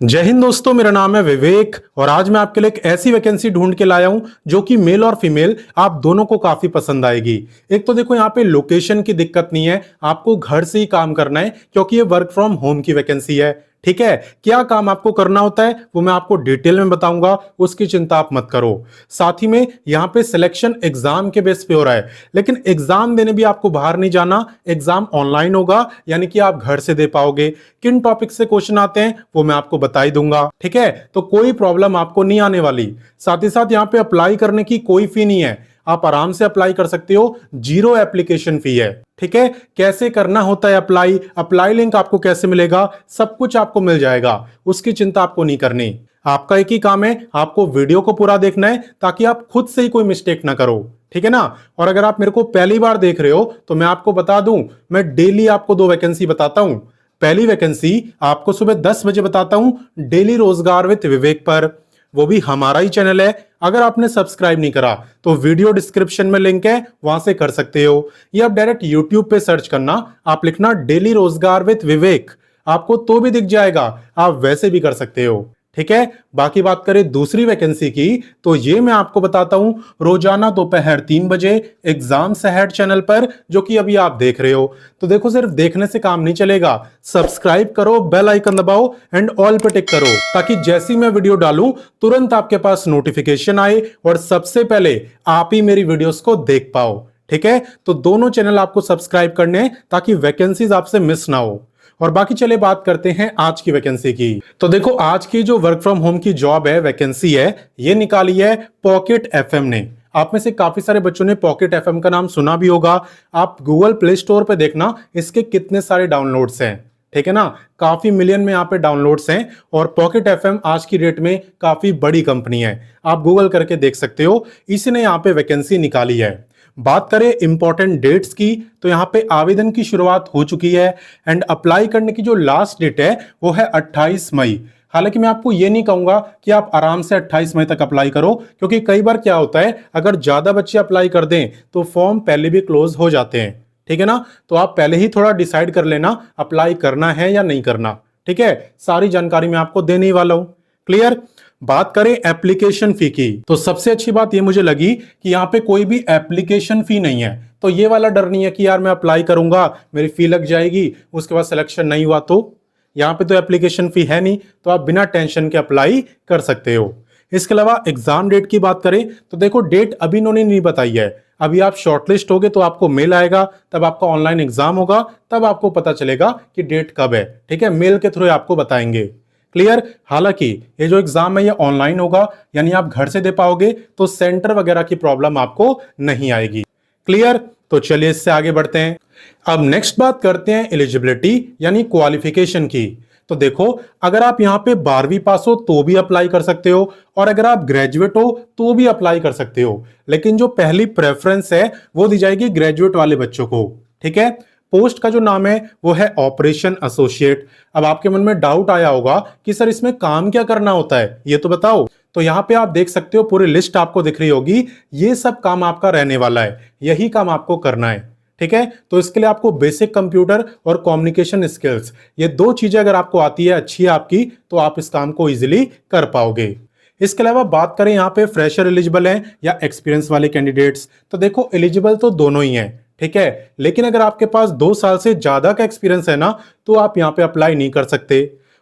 जय हिंद दोस्तों, मेरा नाम है विवेक और आज मैं आपके लिए एक ऐसी वैकेंसी ढूंढ के लाया हूं जो कि मेल और फीमेल आप दोनों को काफी पसंद आएगी। एक तो देखो, यहाँ पे लोकेशन की दिक्कत नहीं है, आपको घर से ही काम करना है क्योंकि ये वर्क फ्रॉम होम की वैकेंसी है। ठीक है, क्या काम आपको करना होता है वो मैं आपको डिटेल में बताऊंगा, उसकी चिंता आप मत करो। साथ ही में यहाँ पे सिलेक्शन एग्जाम के बेस पे हो रहा है, लेकिन एग्जाम देने भी आपको बाहर नहीं जाना, एग्जाम ऑनलाइन होगा, यानी कि आप घर से दे पाओगे। किन टॉपिक से क्वेश्चन आते हैं वो मैं आपको बता ही दूंगा। ठीक है, तो कोई प्रॉब्लम आपको नहीं आने वाली। साथ ही साथ यहाँ पे अप्लाई करने की कोई फी नहीं है, आप आराम से अप्लाई कर सकते हो, जीरो एप्लीकेशन फी है। ठीक है, कैसे करना होता है अप्लाई, अप्लाई लिंक आपको कैसे मिलेगा, सब कुछ आपको मिल जाएगा, उसकी चिंता आपको नहीं करनी। आपका एक ही काम है, आपको वीडियो को पूरा देखना है ताकि आप खुद से ही कोई मिस्टेक ना करो। ठीक है ना। और अगर आप मेरे को पहली बार देख रहे हो तो मैं आपको बता दूं, मैं डेली आपको 2 वैकेंसी बताता हूं। पहली वैकेंसी आपको सुबह 10 बजे बताता हूं, डेली रोजगार विद विवेक पर, वो भी हमारा ही चैनल है। अगर आपने सब्सक्राइब नहीं करा तो वीडियो डिस्क्रिप्शन में लिंक है, वहां से कर सकते हो, या आप डायरेक्ट यूट्यूब पे सर्च करना, आप लिखना डेली रोजगार विद विवेक, आपको तो भी दिख जाएगा, आप वैसे भी कर सकते हो। ठीक है, बाकी बात करें दूसरी वैकेंसी की, तो ये मैं आपको बताता हूं रोजाना दोपहर 3 बजे एग्जाम सहट चैनल पर, जो कि अभी आप देख रहे हो। तो देखो, सिर्फ देखने से काम नहीं चलेगा, सब्सक्राइब करो, बेल आइकन दबाओ एंड ऑल पे टिक करो, ताकि जैसी मैं वीडियो डालूं तुरंत आपके पास नोटिफिकेशन आए और सबसे पहले आप ही मेरी वीडियोस को देख पाओ। ठीक है, तो दोनों चैनल आपको सब्सक्राइब करने हैं ताकि वैकेंसीज आपसे मिस ना हो। और बाकी चले बात करते हैं आज की वैकेंसी की। तो देखो, आज की जो वर्क फ्रॉम होम की जॉब है, वैकेंसी है, ये निकाली है पॉकेट एफएम ने। आप में से काफी सारे बच्चों ने पॉकेट एफएम का नाम सुना भी होगा। आप गूगल प्ले स्टोर पे देखना इसके कितने सारे डाउनलोड्स हैं। ठीक है ना, काफी मिलियन में यहाँ पे डाउनलोड्स हैं। और पॉकेट एफएम आज की डेट में काफी बड़ी कंपनी है, आप गूगल करके देख सकते हो, इसी ने यहाँ पे वैकेंसी निकाली है। बात करें इंपॉर्टेंट डेट्स की, तो यहां पे आवेदन की शुरुआत हो चुकी है एंड अप्लाई करने की जो लास्ट डेट है वो है 28 मई। हालांकि मैं आपको ये नहीं कहूंगा कि आप आराम से 28 मई तक अप्लाई करो, क्योंकि कई बार क्या होता है, अगर ज्यादा बच्चे अप्लाई कर दें तो फॉर्म पहले भी क्लोज हो जाते हैं। ठीक है ना, तो आप पहले ही थोड़ा डिसाइड कर लेना अप्लाई करना है या नहीं करना। ठीक है, सारी जानकारी मैं आपको देने ही वाला हूं। क्लियर। बात करें एप्लीकेशन फी की, तो सबसे अच्छी बात ये मुझे लगी कि यहाँ पे कोई भी एप्लीकेशन फी नहीं है। तो ये वाला डर नहीं है कि यार मैं अप्लाई करूंगा, मेरी फी लग जाएगी, उसके बाद सिलेक्शन नहीं हुआ तो। यहाँ पे तो एप्लीकेशन फी है नहीं, तो आप बिना टेंशन के अप्लाई कर सकते हो। इसके अलावा एग्जाम डेट की बात करें तो देखो, डेट अभी इन्होंने नहीं बताई है। अभी आप शॉर्टलिस्ट होगे तो आपको मेल आएगा, तब आपका ऑनलाइन एग्जाम होगा, तब आपको पता चलेगा कि डेट कब है। ठीक है, मेल के थ्रू आपको बताएंगे। क्लियर। हालांकि ये जो एग्जाम है ये ऑनलाइन होगा, यानी आप घर से दे पाओगे, तो सेंटर वगैरह की प्रॉब्लम आपको नहीं आएगी। क्लियर। तो चलिए इससे आगे बढ़ते हैं। अब नेक्स्ट बात करते हैं एलिजिबिलिटी यानी क्वालिफिकेशन की। तो देखो, अगर आप यहाँ पे 12वीं पास हो तो भी अप्लाई कर सकते हो, और अगर आप ग्रेजुएट हो तो भी अप्लाई कर सकते हो, लेकिन जो पहली प्रेफरेंस है वो दी जाएगी ग्रेजुएट वाले बच्चों को। ठीक है। पोस्ट का जो नाम है वो है ऑपरेशन एसोसिएट। अब आपके मन में डाउट आया होगा कि सर इसमें काम क्या करना होता है, ये तो बताओ। तो यहां पे आप देख सकते हो, पूरी लिस्ट आपको दिख रही होगी, ये सब काम आपका रहने वाला है, यही काम आपको करना है। ठीक है, तो इसके लिए आपको बेसिक कंप्यूटर और कम्युनिकेशन स्किल्स, ये 2 चीजें अगर आपको आती है, अच्छी है आपकी, तो आप इस काम को इजीली कर पाओगे। इसके अलावा बात करें यहाँ पे फ्रेशर एलिजिबल हैं या एक्सपीरियंस वाले कैंडिडेट्स, तो देखो एलिजिबल तो दोनों ही हैं। ठीक है, लेकिन अगर आपके पास 2 साल से ज्यादा का एक्सपीरियंस है ना, तो आप यहाँ पे अप्लाई नहीं कर सकते।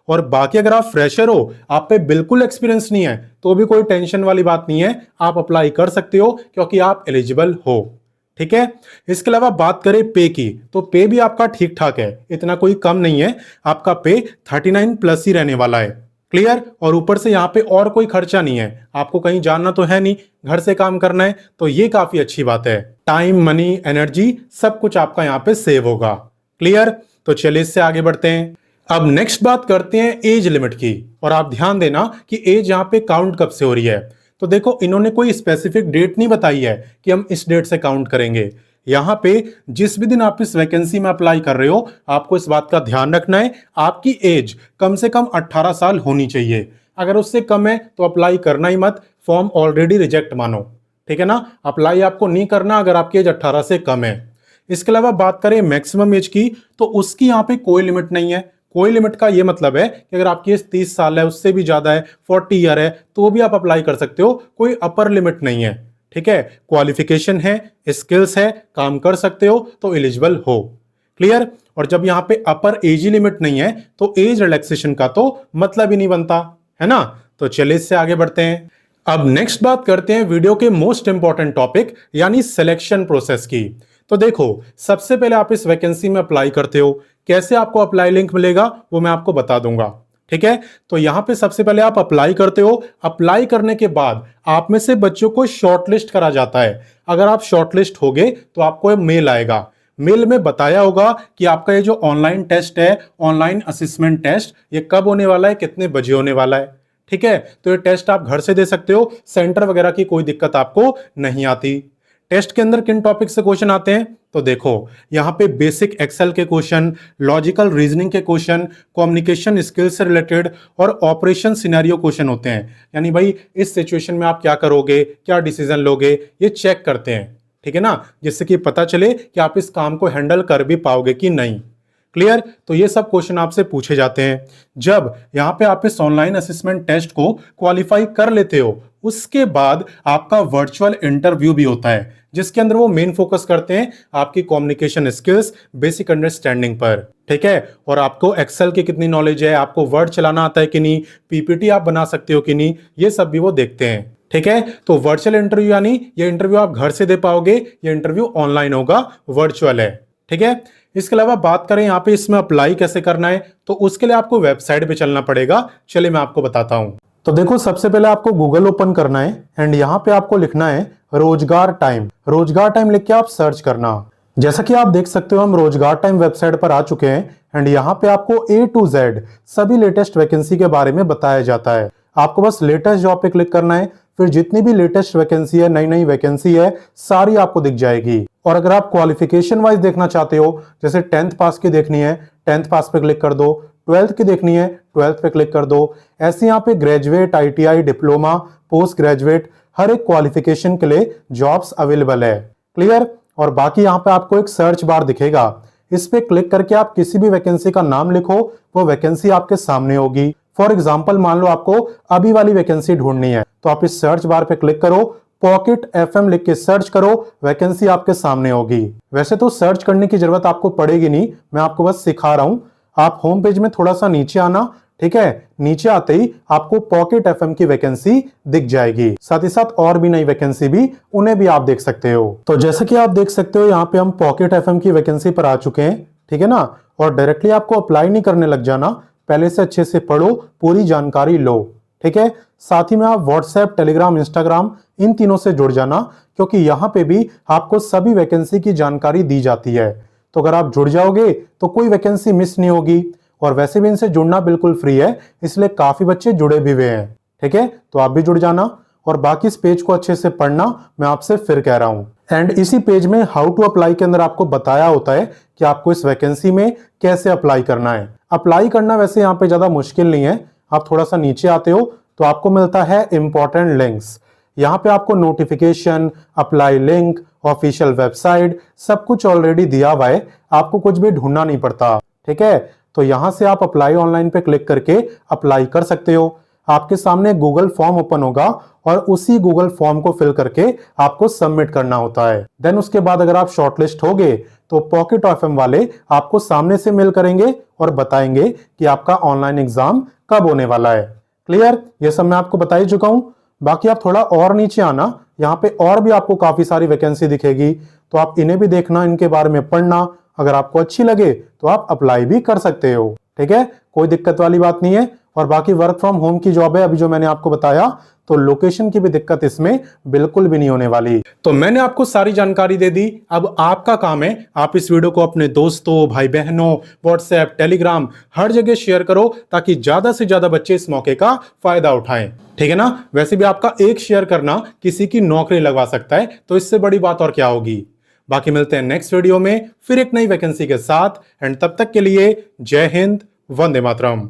और बाकी अगर आप फ्रेशर हो, आप पे बिल्कुल एक्सपीरियंस नहीं है, तो भी कोई टेंशन वाली बात नहीं है, आप अप्लाई कर सकते हो क्योंकि आप एलिजिबल हो। ठीक है। इसके अलावा बात करें पे की, तो पे भी आपका ठीक ठाक है, इतना कोई कम नहीं है, आपका पे 39 प्लस ही रहने वाला है। क्लियर। और ऊपर से यहाँ पे और कोई खर्चा नहीं है, आपको कहीं जाना तो है नहीं, घर से काम करना है, तो ये काफी अच्छी बात है। टाइम, मनी, एनर्जी सब कुछ आपका यहाँ पे सेव होगा। क्लियर। तो चलिए इससे आगे बढ़ते हैं। अब नेक्स्ट बात करते हैं एज लिमिट की, और आप ध्यान देना कि एज यहाँ पे काउंट कब से हो रही है। तो देखो, इन्होंने कोई स्पेसिफिक डेट नहीं बताई है कि हम इस डेट से काउंट करेंगे। यहां पे जिस भी दिन आप इस वैकेंसी में अप्लाई कर रहे हो, आपको इस बात का ध्यान रखना है, आपकी एज कम से कम 18 साल होनी चाहिए। अगर उससे कम है तो अप्लाई करना ही मत, फॉर्म ऑलरेडी रिजेक्ट मानो। ठीक है ना, अप्लाई आपको नहीं करना अगर आपकी एज 18 से कम है। इसके अलावा बात करें मैक्सिमम एज की, तो उसकी यहाँ पे कोई लिमिट नहीं है, कोई लिमिट का ये मतलब है कि अगर आपकी एज 30 साल है, उससे भी ज्यादा है, 40 ईयर है, तो भी आप अप्लाई कर सकते हो, कोई अपर लिमिट नहीं है। ठीक है, क्वालिफिकेशन है, स्किल्स है, काम कर सकते हो तो एलिजिबल हो। क्लियर। और जब यहां पे अपर एज लिमिट नहीं है तो एज रिलैक्सेशन का तो मतलब ही नहीं बनता, है ना। तो चलिए इससे आगे बढ़ते हैं। अब नेक्स्ट बात करते हैं वीडियो के मोस्ट इंपॉर्टेंट टॉपिक यानी सिलेक्शन प्रोसेस की। तो देखो, सबसे पहले आप इस वैकेंसी में अप्लाई करते हो, कैसे आपको अप्लाई लिंक मिलेगा वो मैं आपको बता दूंगा। ठीक है, तो यहां पे सबसे पहले आप अप्लाई करते हो। अप्लाई करने के बाद आप में से बच्चों को शॉर्टलिस्ट करा जाता है। अगर आप शॉर्टलिस्ट हो गए तो आपको मेल आएगा। मेल में बताया होगा कि आपका ये जो ऑनलाइन टेस्ट है, ऑनलाइन असेसमेंट टेस्ट, ये कब होने वाला है, कितने बजे होने वाला है। ठीक है, तो ये टेस्ट आप घर से दे सकते हो, सेंटर वगैरह की कोई दिक्कत आपको नहीं आती। टेस्ट के अंदर किन टॉपिक से क्वेश्चन आते हैं, तो देखो यहां पे बेसिक एक्सेल के क्वेश्चन, लॉजिकल रीजनिंग के क्वेश्चन, कम्युनिकेशन स्किल से रिलेटेड और ऑपरेशन सिनेरियो क्वेश्चन होते हैं। यानी भाई इस सिचुएशन में आप क्या करोगे, क्या डिसीजन लोगे, ये चेक करते हैं। ठीक है ना, जिससे कि पता चले कि आप इस काम को हैंडल कर भी पाओगे कि नहीं। क्लियर। तो ये सब क्वेश्चन आपसे पूछे जाते हैं। जब यहां पे आप इस ऑनलाइन असेसमेंट टेस्ट को क्वालिफाई कर लेते हो, उसके बाद आपका वर्चुअल इंटरव्यू भी होता है, जिसके अंदर वो मेन फोकस करते हैं आपकी कम्युनिकेशन स्किल्स, बेसिक अंडरस्टैंडिंग पर। ठीक है, और आपको एक्सेल की कितनी नॉलेज है, आपको वर्ड चलाना आता है कि नहीं, पीपीटी आप बना सकते हो कि नहीं, ये सब भी वो देखते हैं। ठीक है, तो वर्चुअल इंटरव्यू यानी ये इंटरव्यू आप घर से दे पाओगे, ये इंटरव्यू ऑनलाइन होगा, वर्चुअल है। ठीक है, इसके अलावा बात करें यहाँ पे इसमें अप्लाई कैसे करना है, तो उसके लिए आपको वेबसाइट पे चलना पड़ेगा। चलिए मैं आपको बताता हूं। तो देखो, सबसे पहले आपको गूगल ओपन करना है एंड यहाँ पे आपको लिखना है रोजगार टाइम। रोजगार टाइम लिख के आप सर्च करना। जैसा कि आप देख सकते हो, हम रोजगार टाइम वेबसाइट पर आ चुके हैं एंड यहाँ पे आपको A to Z सभी लेटेस्ट वैकेंसी के बारे में बताया जाता है। आपको बस लेटेस्ट जॉब पे क्लिक करना है, फिर जितनी भी लेटेस्ट वैकेंसी है, नई नई वैकेंसी है, सारी आपको दिख जाएगी। और अगर आप क्वालिफिकेशन वाइज देखना चाहते हो, जैसे 10th पास की देखनी है, 10th पास पे क्लिक कर दो, 12th की देखनी है, 12th पे क्लिक कर दो। ऐसे यहाँ पे graduate, ITI, diploma, post graduate, हर एक क्वालिफिकेशन के लिए जॉब्स अवेलेबल है। क्लियर। और बाकी यहाँ पे आपको एक सर्च बार दिखेगा, इस पे क्लिक करके आप किसी भी वैकेंसी का नाम लिखो, वो वैकेंसी आपके सामने होगी। फॉर एग्जाम्पल, मान लो आपको अभी वाली वैकेंसी ढूंढनी है, तो आप इस सर्च बार पे क्लिक करो, पॉकेट FM लिख के सर्च करो, वैकेंसी आपके सामने होगी। वैसे तो सर्च करने की जरूरत आपको पड़ेगी नहीं, मैं आपको बस सिखा रहा हूं। आप होम पेज में थोड़ा सा नीचे आना। ठीक है, नीचे आते ही आपको पॉकेट FM की वैकेंसी दिख जाएगी, साथ ही साथ और भी नई वैकेंसी भी, उन्हें भी आप देख सकते हो। तो जैसे कि आप देख सकते हो, यहाँ पे हम पॉकेट FM की वैकेंसी पर आ चुके हैं। ठीक है ना, और डायरेक्टली आपको अप्लाई नहीं करने लग जाना, पहले से अच्छे से पढ़ो, पूरी जानकारी लो। ठीक है, साथ ही में आप व्हाट्सएप, टेलीग्राम, इंस्टाग्राम, इन तीनों से जुड़ जाना, क्योंकि यहाँ पे भी आपको सभी वैकेंसी की जानकारी दी जाती है। तो अगर आप जुड़ जाओगे तो कोई वैकेंसी मिस नहीं होगी। और वैसे भी इनसे जुड़ना बिल्कुल फ्री है, इसलिए काफी बच्चे जुड़े भी हुए हैं। ठीक है, तो आप भी जुड़ जाना और बाकी इस पेज को अच्छे से पढ़ना, मैं आपसे फिर कह रहा हूं। एंड इसी पेज में हाउ टू अप्लाई के अंदर आपको बताया होता है कि आपको इस वैकेंसी में कैसे अप्लाई करना है। अप्लाई करना वैसे यहाँ पे ज्यादा मुश्किल नहीं है। आप थोड़ा सा नीचे आते हो तो आपको मिलता है इंपॉर्टेंट लिंक्स। यहाँ पे आपको notification, apply link, official website, सब कुछ ऑलरेडी दिया हुआ है, आपको कुछ भी ढूंढना नहीं पड़ता। ठीक है, तो यहां से आप अप्लाई ऑनलाइन पे क्लिक करके अप्लाई कर सकते हो। आपके सामने गूगल फॉर्म ओपन होगा और उसी गूगल फॉर्म को फिल करके आपको सबमिट करना होता है। देन उसके बाद अगर आप शॉर्टलिस्ट हो गए तो पॉकेट FM वाले आपको सामने से मेल करेंगे और बताएंगे कि आपका ऑनलाइन एग्जाम कब होने वाला है। क्लियर, ये सब मैं आपको बता ही चुका हूं। बाकी आप थोड़ा और नीचे आना, यहाँ पे और भी आपको काफी सारी वैकेंसी दिखेगी, तो आप इन्हें भी देखना, इनके बारे में पढ़ना। अगर आपको अच्छी लगे तो आप अप्लाई भी कर सकते हो। ठीक है, कोई दिक्कत वाली बात नहीं है। और बाकी वर्क फ्रॉम होम की जॉब है, अभी जो मैंने आपको बताया, तो लोकेशन की भी दिक्कत इसमें बिल्कुल भी नहीं होने वाली। तो मैंने आपको सारी जानकारी दे दी। अब आपका काम है, आप इस वीडियो को अपने दोस्तों, भाई बहनों, व्हाट्सएप, टेलीग्राम, हर जगह शेयर करो, ताकि ज्यादा से ज्यादा बच्चे इस मौके का फायदा उठाएं। ठीक है ना, वैसे भी आपका एक शेयर करना किसी की नौकरी लगवा सकता है, तो इससे बड़ी बात और क्या होगी। बाकी मिलते हैं नेक्स्ट वीडियो में फिर एक नई वैकेंसी के साथ, एंड तब तक के लिए जय हिंद, वंदे मातरम।